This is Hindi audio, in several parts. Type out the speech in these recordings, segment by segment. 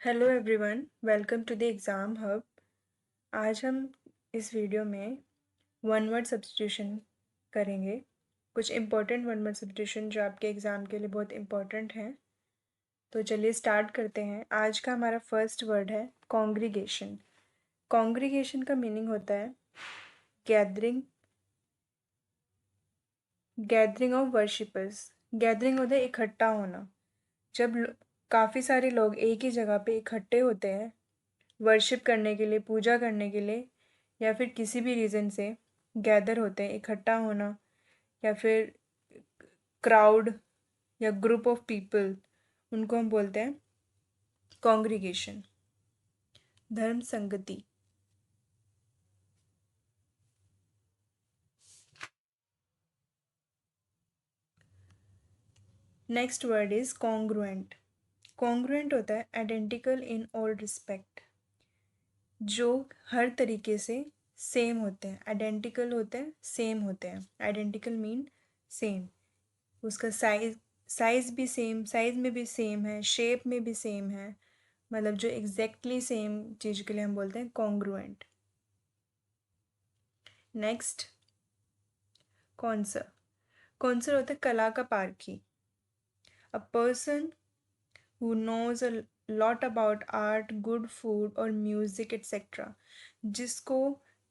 Hello everyone, welcome to the exam hub. आज हम इस वीडियो में वन वर्ड सब्स्टिट्यूशन करेंगे। कुछ इम्पोर्टेंट वन वर्ड सब्स्टिट्यूशन जो आपके एग्ज़ाम के लिए बहुत इम्पोर्टेंट हैं। तो चलिए स्टार्ट करते हैं। आज का हमारा फर्स्ट वर्ड है कॉन्ग्रीगेशन। कॉन्ग्रीगेशन का मीनिंग होता है gathering gathering of worshippers. Gathering होता है इकट्ठा होना। जब काफ़ी सारे लोग एक ही जगह पे इकट्ठे होते हैं वर्शिप करने के लिए, पूजा करने के लिए, या फिर किसी भी रीज़न से गैदर होते हैं, इकट्ठा होना, या फिर क्राउड या ग्रुप ऑफ पीपल, उनको हम बोलते हैं कॉन्ग्रीगेशन, धर्म संगति। Next word is congruent. Congruent होता है आइडेंटिकल इन ऑल रिस्पेक्ट, जो हर तरीके से सेम होते हैं। आइडेंटिकल होते हैं, सेम होते हैं। Identical mean same. उसका साइज़ भी सेम, साइज़ में भी सेम है, शेप में भी सेम है। मतलब जो एग्जैक्टली सेम चीज़ के लिए हम बोलते हैं कॉन्ग्रुएंट। नेक्स्ट कॉन्सर। कॉन्सर होता है कला का पारखी। A person who knows a lot about art, good food और म्यूज़िक एट्सेट्रा, जिसको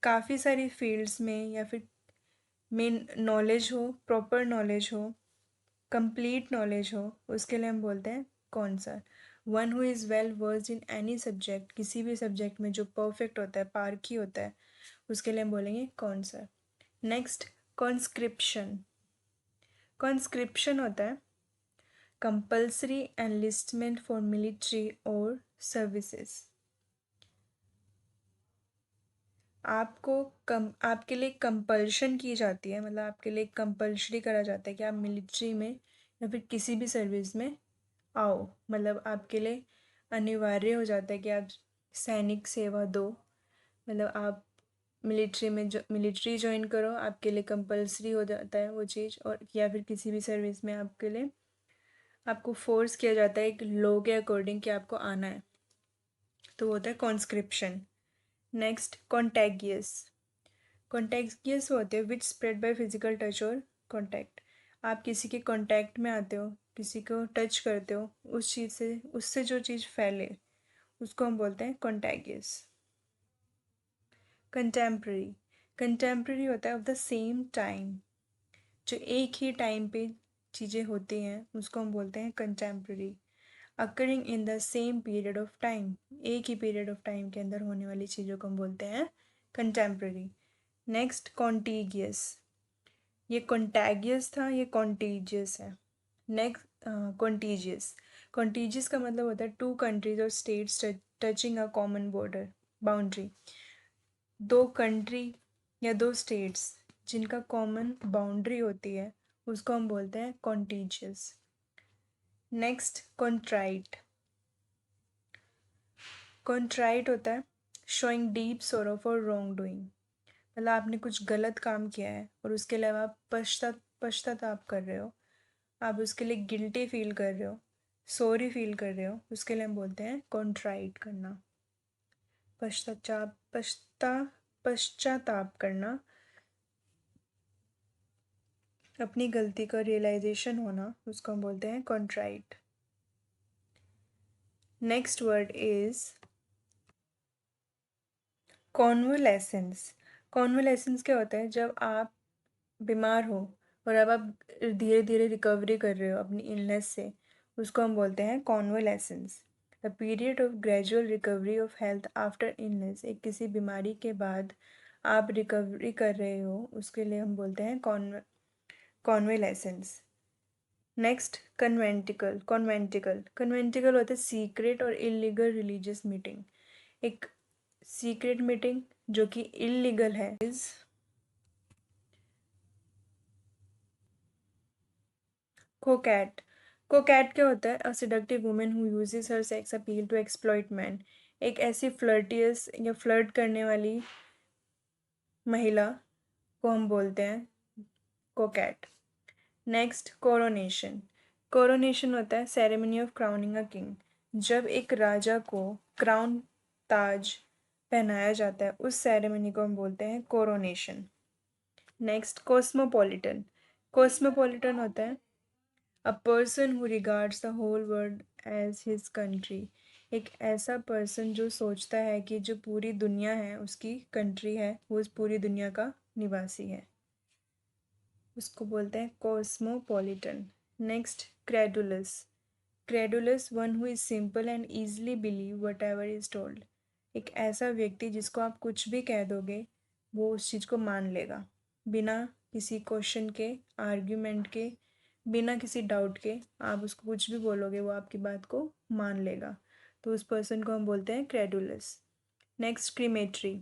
काफ़ी सारी फील्ड्स में या फिर मेन नॉलेज हो, प्रॉपर नॉलेज हो, कंप्लीट नॉलेज हो, उसके लिए हम बोलते हैं connoisseur. One who is well versed in any subject, किसी भी सब्जेक्ट में जो परफेक्ट होता है, पारखी होता है, उसके लिए हम बोलेंगे कॉन्सर। Next conscription. कॉन्स्क्रिप्शन होता है कंपल्सरी एनलिस्टमेंट फॉर मिलिट्री और सर्विसेज। आपके लिए कंपल्शन की जाती है, मतलब आपके लिए कंपल्सरी करा जाता है कि आप मिलिट्री में या फिर किसी भी सर्विस में आओ। मतलब आपके लिए अनिवार्य हो जाता है कि आप सैनिक सेवा दो। मतलब आप मिलिट्री में जो मिलिट्री ज्वाइन करो, आपके लिए कंपल्सरी हो जाता है वो चीज़। और या फिर किसी भी सर्विस में आपके लिए आपको फोर्स किया जाता है एक लॉ के अकॉर्डिंग कि आपको आना है, तो वो होता है कॉन्स्क्रिप्शन। नेक्स्ट कॉन्टैगियस। कॉन्टैगियस होते हैं विच स्प्रेड बाय फिजिकल टच और कॉन्टैक्ट। आप किसी के कॉन्टैक्ट में आते हो, किसी को टच करते हो, उस चीज़ से उससे जो चीज़ फैले उसको हम बोलते हैं कॉन्टैगियस। कंटेम्प्रेरी। कंटेम्प्रेरी होता है ऑफ द सेम टाइम, जो एक ही टाइम पे चीज़ें होती हैं उसको हम बोलते हैं contemporary. Occurring in the same period of time, एक ही पीरियड ऑफ टाइम के अंदर होने वाली चीज़ों को हम बोलते हैं कंटेम्प्रेरी। नेक्स्ट कॉन्टीगियस। ये कॉन्टैगियस था, ये कॉन्टीजियस है। Next contiguous. कॉन्टीजियस का मतलब होता है टू कंट्रीज और states touching a common border boundary. दो कंट्री या दो स्टेट्स जिनका कॉमन बाउंड्री होती है उसको हम बोलते हैं कॉन्टीजियस। Next contrite. कॉन्ट्राइट होता है शोइंग डीप सोरो फॉर रॉन्ग डूइंग। मतलब आपने कुछ गलत काम किया है और उसके अलावा आप पश्चाताप कर रहे हो, आप उसके लिए गिल्टी फील कर रहे हो, सॉरी फील कर रहे हो, उसके लिए हम बोलते हैं कॉन्ट्राइट करना। पश्चाताप करना, अपनी गलती का रियलाइजेशन होना, उसको हम बोलते हैं contrite. Next word is convalescence. कॉन्वलेसेंस क्या होता है? जब आप बीमार हो और अब आप धीरे धीरे रिकवरी कर रहे हो अपनी इलनेस से, उसको हम बोलते हैं convalescence. The period of gradual recovery of health after illness. एक किसी बीमारी के बाद आप रिकवरी कर रहे हो, उसके लिए हम बोलते हैं कॉन्वलेसेंस। नेक्स्ट कन्वेंटिकल। कन्वेंटिकल होता है सीक्रेट और इलीगल रिलीजियस मीटिंग। एक सीक्रेट मीटिंग जो कि इलीगल है इज कोकैट। कोकैट क्या होता है? A seductive women who uses her sex appeal to exploit man. एक ऐसी फ्लर्टियस या फ्लर्ट करने वाली महिला को हम बोलते हैं कोकैट। Next coronation. कोरोनेशन होता है ceremony of crowning a king. जब एक राजा को क्राउन ताज पहनाया जाता है उस सेरेमनी को हम बोलते हैं कोरोनेशन। Next cosmopolitan. कॉस्मोपॉलिटन होता है a person who regards the whole world as his country. एक ऐसा पर्सन जो सोचता है कि जो पूरी दुनिया है उसकी कंट्री है, वो उस पूरी दुनिया का निवासी है, उसको बोलते हैं cosmopolitan. Next credulous. Credulous one who is simple and easily believe what ever is told. एक ऐसा व्यक्ति जिसको आप कुछ भी कह दोगे वो उस चीज़ को मान लेगा, बिना किसी क्वेश्चन के, आर्ग्यूमेंट के, बिना किसी डाउट के। आप उसको कुछ भी बोलोगे वो आपकी बात को मान लेगा, तो उस पर्सन को हम बोलते हैं क्रेडुलस। नेक्स्ट क्रीमेट्री।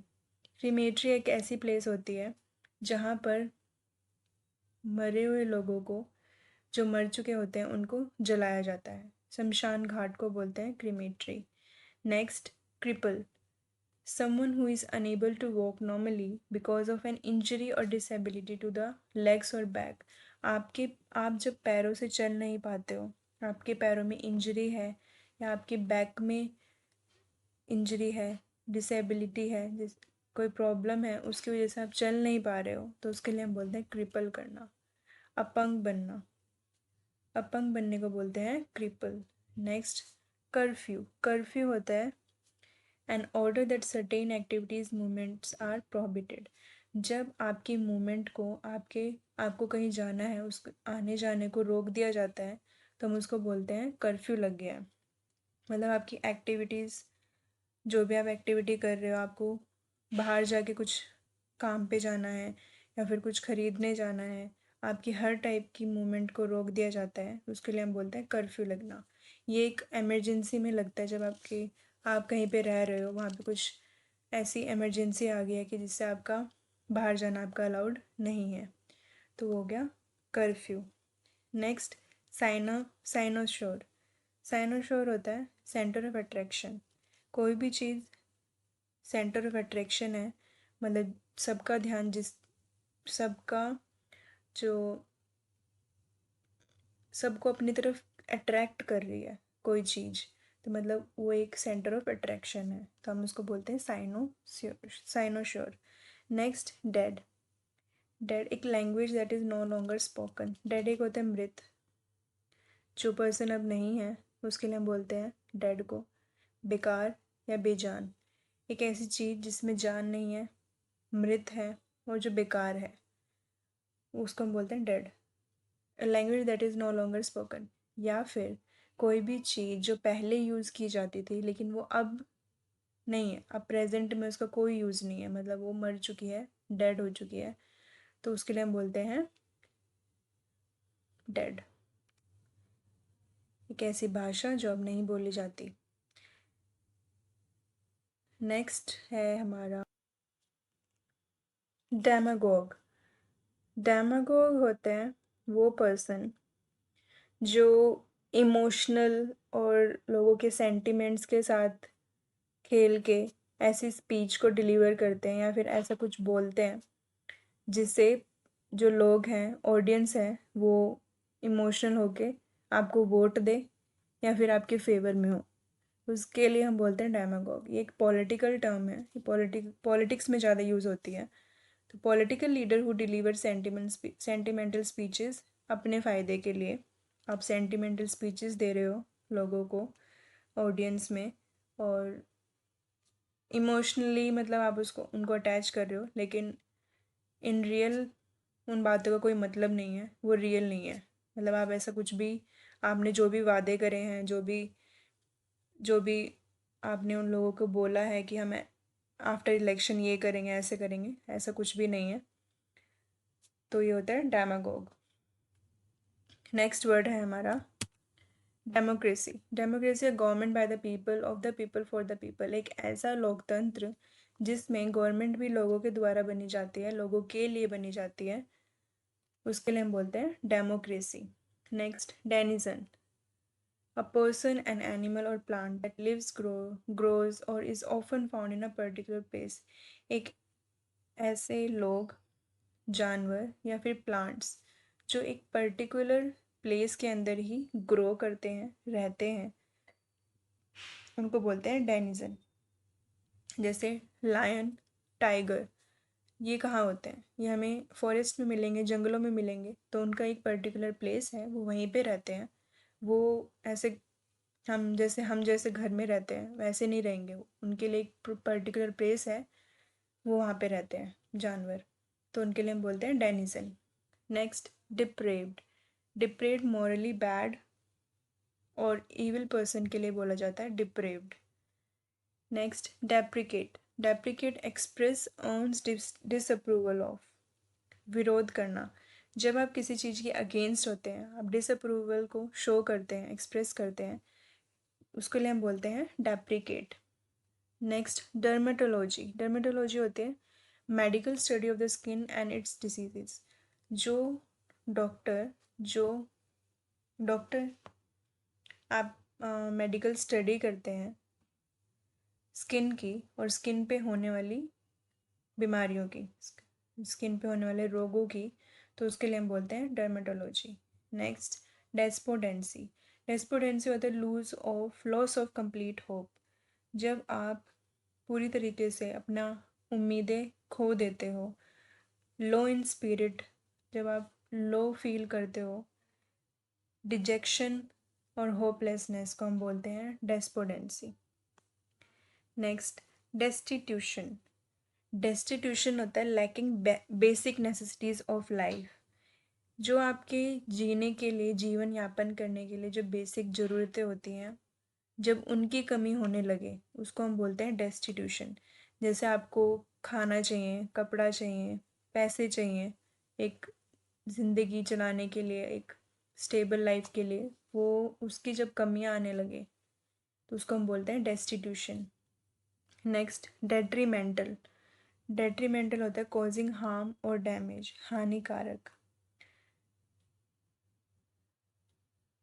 क्रीमेट्री एक ऐसी प्लेस होती है जहाँ पर मरे हुए लोगों को, जो मर चुके होते हैं, उनको जलाया जाता है। शमशान घाट को बोलते हैं crematory. Next cripple. Someone who is unable to walk normally because of an injury or disability to the legs or back। आप जब पैरों से चल नहीं पाते हो, आपके पैरों में इंजरी है या आपके बैक में इंजरी है, डिसेबिलिटी है, जिस कोई प्रॉब्लम है उसकी वजह से आप चल नहीं पा रहे हो, तो उसके लिए हम बोलते हैं क्रिपल करना, अपंग बनना। अपंग बनने को बोलते हैं क्रिपल। Next curfew. कर्फ्यू होता है an order that certain activities movements are prohibited. जब आपकी मूवमेंट को, आपको कहीं जाना है, उस आने जाने को रोक दिया जाता है, तो हम उसको बोलते हैं कर्फ्यू लग गया है। मतलब आपकी एक्टिविटीज़, जो भी आप एक्टिविटी कर रहे हो, आपको बाहर जाके कुछ काम पे जाना है या फिर कुछ खरीदने जाना है, आपकी हर टाइप की मूवमेंट को रोक दिया जाता है, उसके लिए हम बोलते हैं कर्फ्यू लगना। ये एक इमरजेंसी में लगता है, जब आप कहीं पे रह रहे हो, वहाँ पे कुछ ऐसी इमरजेंसी आ गई है कि जिससे आपका बाहर जाना आपका अलाउड नहीं है, तो वो हो गया कर्फ्यू। नेक्स्ट साइनोशोर। साइनोशोर होता है सेंटर ऑफ अट्रैक्शन। कोई भी चीज़ सेंटर ऑफ अट्रैक्शन है, मतलब सबका ध्यान सबका जो सबको अपनी तरफ अट्रैक्ट कर रही है कोई चीज़, तो मतलब वो एक सेंटर ऑफ अट्रैक्शन है, तो हम उसको बोलते हैं साइनोश्योर। Next dead. डेड एक language that is no longer spoken. Dead एक होता है मृत, जो पर्सन अब नहीं है, उसके लिए हम बोलते हैं डेड को। बेकार या बेजान। एक ऐसी चीज़ जिसमें जान नहीं है, मृत है और जो बेकार है, उसको हम बोलते हैं dead. Language that is no longer spoken. या फिर कोई भी चीज़ जो पहले यूज़ की जाती थी लेकिन वो अब नहीं है, अब प्रेजेंट में उसका कोई यूज़ नहीं है, मतलब वो मर चुकी है, डेड हो चुकी है, तो उसके लिए हम बोलते हैं डेड। एक ऐसी भाषा जो अब नहीं बोली जाती। नेक्स्ट है हमारा डेमागोग। डेमागोग होते हैं वो पर्सन जो इमोशनल और लोगों के सेंटिमेंट्स के साथ खेल के ऐसी स्पीच को डिलीवर करते हैं या फिर ऐसा कुछ बोलते हैं जिससे जो लोग हैं, ऑडियंस है, वो इमोशनल होके आपको वोट दे या फिर आपके फेवर में हो, उसके लिए हम बोलते हैं डेमागोग। ये एक पॉलिटिकल टर्म है, ये पॉलिटिक्स में ज़्यादा यूज़ होती है। तो political leader who deliver sentimental speeches अपने फ़ायदे के लिए। आप सेंटिमेंटल स्पीचेस दे रहे हो लोगों को, ऑडियंस में, और इमोशनली मतलब आप उसको उनको अटैच कर रहे हो, लेकिन इन रियल उन बातों का कोई मतलब नहीं है, वो रियल नहीं है। मतलब आप ऐसा कुछ भी, आपने जो भी वादे करे हैं, जो भी आपने उन लोगों को बोला है कि हम आफ्टर इलेक्शन ये करेंगे, ऐसे करेंगे, ऐसा कुछ भी नहीं है। तो ये होता है डेमागोग। नेक्स्ट वर्ड है हमारा डेमोक्रेसी। डेमोक्रेसी है government by the people, of the people, for the people. एक ऐसा लोकतंत्र जिसमें गवर्नमेंट भी लोगों के द्वारा बनी जाती है, लोगों के लिए बनी जाती है, उसके लिए हम बोलते हैं democracy. Next denizen. A person, an animal or plant that lives, grows or is often found in a particular place। एक ऐसे लोग, जानवर या फिर प्लांट्स जो एक पर्टिकुलर प्लेस के अंदर ही ग्रो करते हैं, रहते हैं, उनको बोलते हैं डेनिजन। जैसे लायन, टाइगर, ये कहाँ होते हैं? ये हमें फॉरेस्ट में मिलेंगे, जंगलों में मिलेंगे, तो उनका एक पर्टिकुलर प्लेस है, वो वहीं पे रहते हैं। वो ऐसे हम जैसे घर में रहते हैं वैसे नहीं रहेंगे वो, उनके लिए एक पर्टिकुलर प्लेस है, वो वहाँ पे रहते हैं जानवर, तो उनके लिए हम बोलते हैं denizen. Next, depraved. Depraved morally bad और इविल पर्सन के लिए बोला जाता है depraved. Next, deprecate. Deprecate express one's disapproval of, विरोध करना। जब आप किसी चीज़ के अगेंस्ट होते हैं, आप डिसअप्रूवल को शो करते हैं, एक्सप्रेस करते हैं, उसके लिए हम बोलते हैं डेप्रिकेट। Next, dermatology. डर्मेटोलॉजी होते हैं medical study of the skin and it's diseases. जो डॉक्टर जो डॉक्टर आप मेडिकल स्टडी करते हैं स्किन की और स्किन पे होने वाली बीमारियों की, स्किन पे होने वाले रोगों की, तो उसके लिए हम बोलते हैं डर्मेटोलॉजी। नेक्स्ट, डेस्पोडेंसी। डेस्पोडेंसी होता है लॉस ऑफ कंप्लीट होप। जब आप पूरी तरीके से अपना उम्मीदें खो देते हो, लो इन स्पिरिट, जब आप लो फील करते हो, डिजेक्शन और होपलेसनेस को हम बोलते हैं डेस्पोडेंसी। Next, destitution. डेस्टिट्यूशन होता है lacking basic necessities of life. जो आपके जीने के लिए, जीवन यापन करने के लिए जो बेसिक ज़रूरतें होती हैं, जब उनकी कमी होने लगे, उसको हम बोलते हैं डेस्टिट्यूशन। जैसे आपको खाना चाहिए, कपड़ा चाहिए, पैसे चाहिए, एक ज़िंदगी चलाने के लिए, एक स्टेबल लाइफ के लिए, वो उसकी जब कमियां आने लगे, तो उसको हम बोलते हैं डेस्टिट्यूशन। Next, detrimental. डेट्रीमेंटल होता है कॉजिंग हार्म और डैमेज, हानिकारक।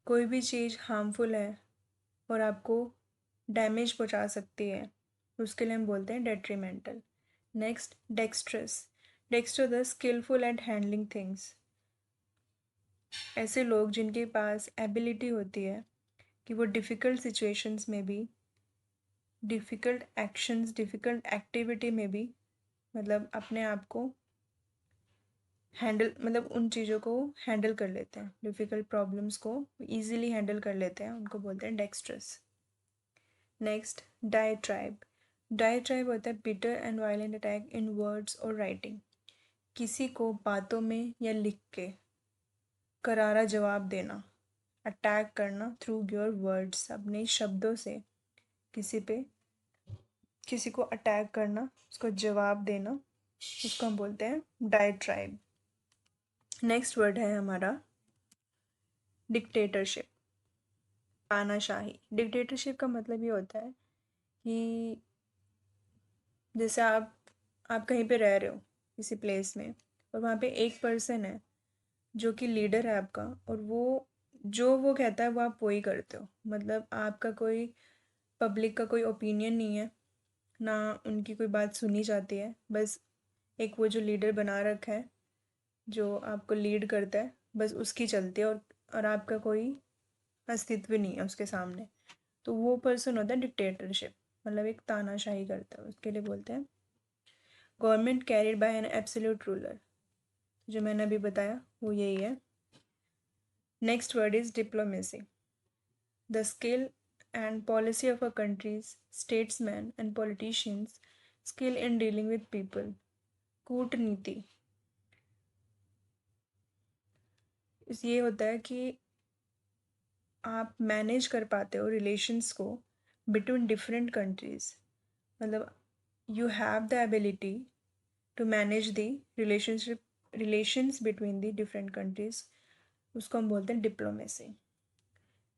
कोई भी चीज़ हार्मफुल है और आपको डैमेज पहुंचा सकती है, उसके लिए हम बोलते हैं detrimental. Next, dextrous. Dexter the skilful at handling things. ऐसे लोग जिनके पास एबिलिटी होती है कि वो डिफ़िकल्ट सिचुएशंस में भी, डिफ़िकल्ट एक्शंस, डिफ़िकल्ट एक्टिविटी में भी, मतलब अपने आप को हैंडल, मतलब उन चीज़ों को हैंडल कर लेते हैं, डिफ़िकल्ट प्रॉब्लम्स को ईजिली हैंडल कर लेते हैं, उनको बोलते हैं डेक्स्ट्रस। नेक्स्ट, डायट्राइब। डायट्राइब होता है bitter and violent attack in words और राइटिंग। किसी को बातों में या लिख के करारा जवाब देना, अटैक करना थ्रू योर वर्ड्स, अपने शब्दों से किसी पे, किसी को अटैक करना, उसको जवाब देना, उसको हम बोलते हैं डायट्राइब। नेक्स्ट वर्ड है हमारा डिक्टेटरशिप, तानाशाही। डिक्टेटरशिप का मतलब ये होता है कि जैसे आप कहीं पे रह रहे हो किसी प्लेस में, और वहाँ पे एक पर्सन है जो कि लीडर है आपका, और वो जो वो कहता है वो आप वही करते हो, मतलब आपका कोई पब्लिक का कोई ओपिनियन नहीं है, ना उनकी कोई बात सुनी जाती है, बस एक वो जो लीडर बना रखा है, जो आपको लीड करता है, बस उसकी चलती है, और आपका कोई अस्तित्व नहीं है उसके सामने, तो वो पर्सन होता है डिक्टेटरशिप, मतलब एक तानाशाही करता है, उसके लिए बोलते हैं government carried by an absolute ruler. जो मैंने अभी बताया वो यही है। Next word is diplomacy. The skill and policy of a country's statesmen and politicians skill in dealing with people। कूटनीति, ये होता है कि आप मैनेज कर पाते हो रिलेशंस को बिटवीन डिफरेंट कंट्रीज, मतलब you have the ability to manage the relations between the different countries, उसको हम बोलते हैं डिप्लोमेसी।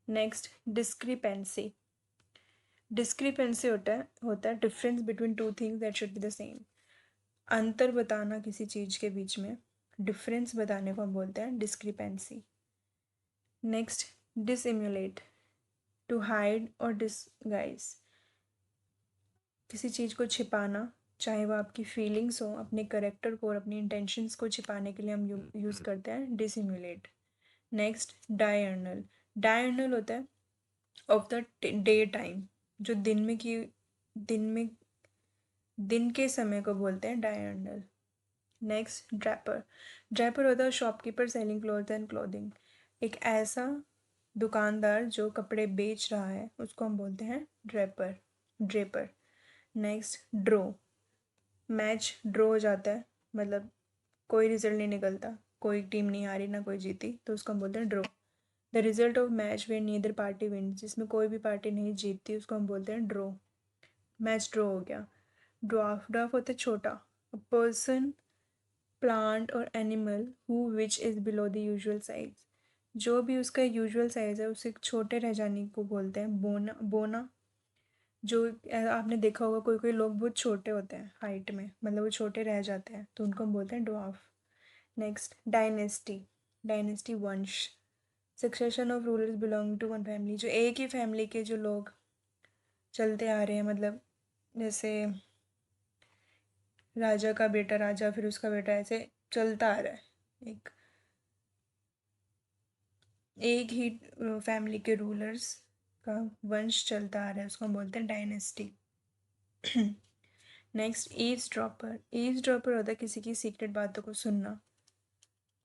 Next, discrepancy. डिस्क्रिपेंसी होता है difference between two things that should be the same. अंतर बताना किसी चीज़ के बीच में, डिफरेंस बताने को हम बोलते हैं डिस्क्रिपेंसी। नेक्स्ट, डिसिम्युलेट, टू हाइड और डिसगाइज। किसी चीज़ को छिपाना, चाहे वो आपकी फीलिंग्स हो, अपने करेक्टर को और अपनी इंटेंशंस को छिपाने के लिए हम यूज़ करते हैं डिसिम्युलेट। Next, diurnal. डायर्नल होता है ऑफ द डे टाइम, जो दिन के समय को बोलते हैं डायर्नल। Next Draper. ड्रैपर होता है shopkeeper selling cloth and clothing. एक ऐसा दुकानदार जो कपड़े बेच रहा है उसको हम बोलते हैं draper, draper. Next draw. Match draw हो जाता है, मतलब कोई रिजल्ट नहीं निकलता, कोई टीम नहीं हारी ना कोई जीती, तो उसको हम बोलते हैं draw. The result of match where neither party win, जिसमें कोई भी पार्टी नहीं जीतती उसको हम बोलते हैं ड्रो। मैच ड्रो हो गया। ड्वार्फ। ड्वार्फ होता है छोटा। अ पर्सन, प्लांट और animal who which is below the usual size. जो भी उसका यूजुअल साइज है उसे छोटे रह जाने को बोलते हैं बोना। बोना जो आपने देखा होगा कोई कोई लोग बहुत छोटे होते हैं हाइट में, मतलब वो छोटे रह जाते हैं, तो उनको हम बोलते हैं ड्वार्फ। Next dynasty. डायनेस्टी वंश। Succession of rulers belong to one family, जो एक ही फैमिली के जो लोग चलते आ रहे हैं, मतलब जैसे राजा का बेटा राजा, फिर उसका बेटा, ऐसे चलता आ रहा है। एक ही फैमिली के रूलर्स का वंश चलता आ रहा है, उसको हम बोलते हैं dynasty. Next eaves dropper. Eaves dropper होता है किसी की सीक्रेट बातों को सुनना,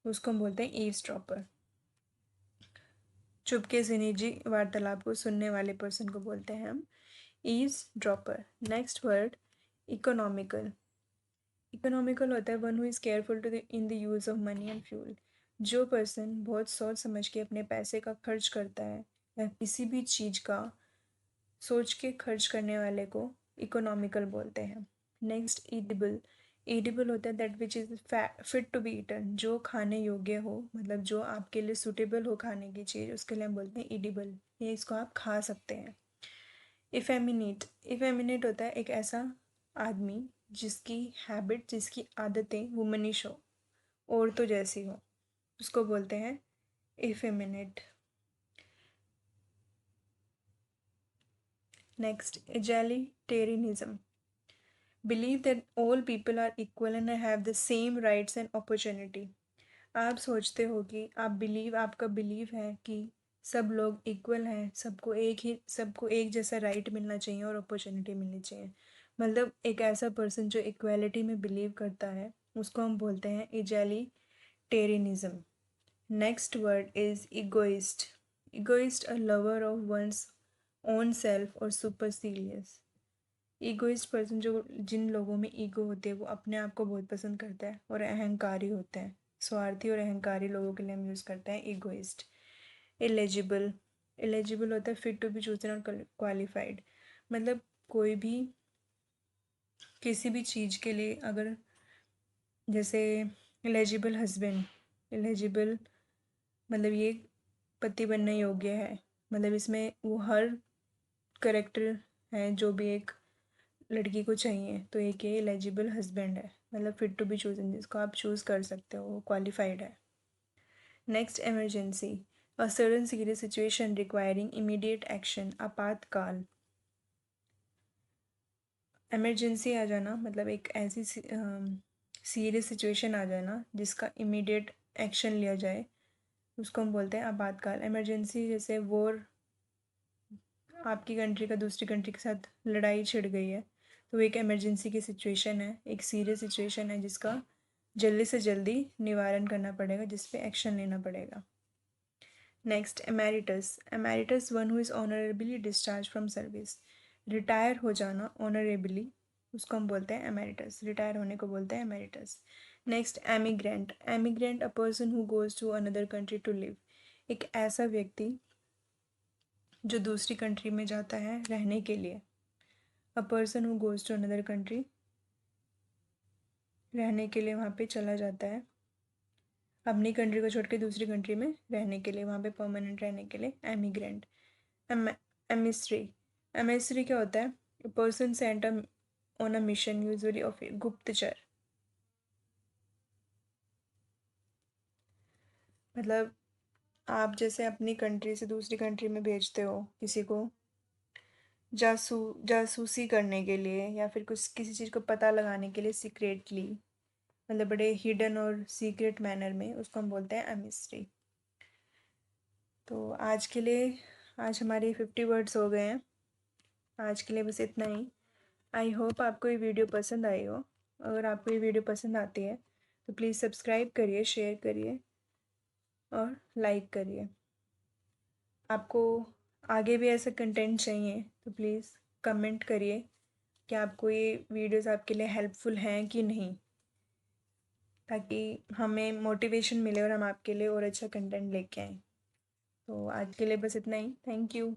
उसको हम बोलते हैं ईव्स ड्रॉपर। चुपके से निजी वार्तालाप को सुनने वाले पर्सन को बोलते हैं हम eavesdropper. Next word economical. Economical होता है one who is careful to the in the use of money and fuel. जो पर्सन बहुत सोच समझ के अपने पैसे का खर्च करता है या किसी भी चीज़ का सोच के खर्च करने वाले को इकोनॉमिकल बोलते हैं। Next edible. ईडिबल होता है that which is fit to be eaten, जो खाने योग्य हो, मतलब जो आपके लिए सूटेबल हो खाने की चीज़, उसके लिए हम बोलते हैं ईडिबल, ये इसको आप खा सकते हैं। इफेमिनेट। इफेमिनेट होता है एक ऐसा आदमी जिसकी हैबिट, जिसकी आदतें वुमनिश हो, औरतों जैसी हो, उसको बोलते हैं effeminate. Next egalitarianism. Believe that all people are equal and have the same rights and opportunity. आप सोचते हो कि आपका बिलीव है कि सब लोग इक्वल हैं, सबको एक जैसा राइट मिलना चाहिए और अपॉर्चुनिटी मिलनी चाहिए। मतलब एक ऐसा पर्सन जो इक्वालिटी में बिलीव करता है उसको हम बोलते हैं egalitarianism. Next word is egoist. Egoist a lover of one's own self और सुपरसीलियस। ईगोइस्ट पर्सन जो जिन लोगों में ईगो होती है वो अपने आप को बहुत पसंद करता है और अहंकारी होते हैं। स्वार्थी और अहंकारी लोगों के लिए हम यूज़ करते हैं ईगोइस्ट। एलिजिबल। एलिजिबल होता है फिट टू बी चूजन और क्वालिफाइड, मतलब कोई भी किसी भी चीज़ के लिए, अगर जैसे एलिजिबल हस्बैंड, एलिजिबल मतलब ये पति बनने योग्य है, मतलब इसमें वो हर करेक्टर है जो भी एक लड़की को चाहिए, तो एक ये एलिजिबल हस्बैंड है, मतलब फिट टू बी चूजन, जिसको आप चूज़ कर सकते हो, वो क्वालिफाइड है। Next emergency. A sudden serious situation requiring immediate action, आपातकाल। इमरजेंसी आ जाना मतलब एक ऐसी सीरियस सिचुएशन आ जाना जिसका इमीडिएट एक्शन लिया जाए, उसको हम बोलते हैं आपातकाल। इमरजेंसी जैसे वॉर, आपकी कंट्री का दूसरी कंट्री के साथ लड़ाई छिड़ गई है, तो एक इमरजेंसी की सिचुएशन है, एक सीरियस सिचुएशन है जिसका जल्दी से जल्दी निवारण करना पड़ेगा, जिस पे एक्शन लेना पड़ेगा। Next emeritus. Emeritus one who is honourably discharge from service. Retire हो जाना ऑनरेबली, उसको हम बोलते हैं एमेरिटस, रिटायर होने को बोलते हैं emeritus. Next emigrant. Emigrant a person who goes to another country to live, एक ऐसा व्यक्ति जो दूसरी कंट्री में जाता है रहने के लिए। A person who goes to another country, रहने के लिए वहाँ पे चला जाता है, अपनी कंट्री को छोड़ के दूसरी कंट्री में रहने के लिए, वहाँ पे परमानेंट रहने के लिए एमिग्रेंट। एमिस्ट्री। एमिस्ट्री क्या होता है? Person Saint on a mission, usually of गुप्तचर, मतलब आप जैसे अपनी कंट्री से दूसरी कंट्री में भेजते हो किसी को जासूसी करने के लिए, या फिर कुछ किसी चीज़ को पता लगाने के लिए सीक्रेटली, मतलब बड़े हिडन और सीक्रेट मैनर में, उसको हम बोलते हैं एमिस्ट्री। तो आज के लिए, आज हमारे 50 वर्ड्स हो गए हैं। आज के लिए बस इतना ही। आई होप आपको ये वीडियो पसंद आई हो। अगर आपको ये वीडियो पसंद आती है तो प्लीज़ सब्सक्राइब करिए, शेयर करिए और लाइक करिए। आपको आगे भी ऐसा कंटेंट चाहिए तो प्लीज़ कमेंट करिए कि आपको ये वीडियोस आपके लिए हेल्पफुल हैं कि नहीं, ताकि हमें मोटिवेशन मिले और हम आपके लिए और अच्छा कंटेंट लेके आएँ। तो आज के लिए बस इतना ही। Thank you.